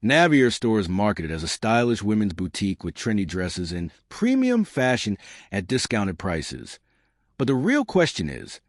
Navior Store is marketed as a stylish women's boutique with trendy dresses and premium fashion at discounted prices. But the real question is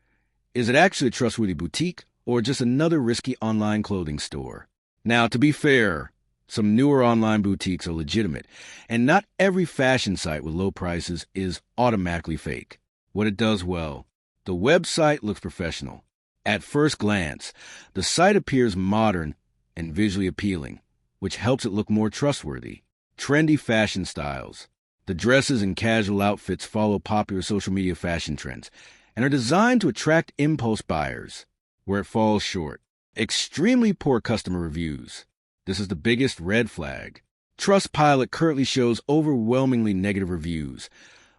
it actually a trustworthy boutique or just another risky online clothing store? Now, to be fair, some newer online boutiques are legitimate, and not every fashion site with low prices is automatically fake. What it does well: the website looks professional. At first glance, the site appears modern and visually appealing, which helps it look more trustworthy. Trendy fashion styles. The dresses and casual outfits follow popular social media fashion trends and are designed to attract impulse buyers. Where it falls short: extremely poor customer reviews. This is the biggest red flag. Trustpilot currently shows overwhelmingly negative reviews,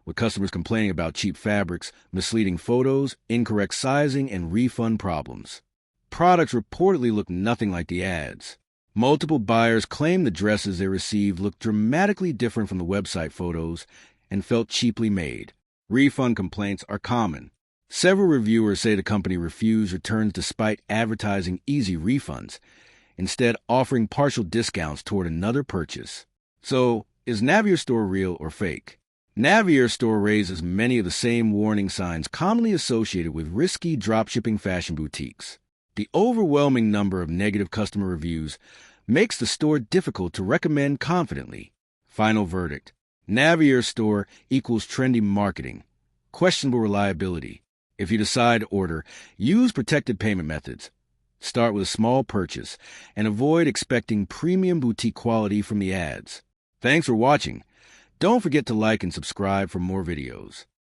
with customers complaining about cheap fabrics, misleading photos, incorrect sizing, and refund problems. Products reportedly look nothing like the ads. Multiple buyers claim the dresses they received looked dramatically different from the website photos and felt cheaply made. Refund complaints are common. Several reviewers say the company refused returns despite advertising easy refunds, instead offering partial discounts toward another purchase. So, is Navior Store real or fake? Navior Store raises many of the same warning signs commonly associated with risky dropshipping fashion boutiques. The overwhelming number of negative customer reviews makes the store difficult to recommend confidently. Final verdict: Navior Store equals trendy marketing, questionable reliability. If you decide to order, use protected payment methods. Start with a small purchase and avoid expecting premium boutique quality from the ads. Thanks for watching. Don't forget to like and subscribe for more videos.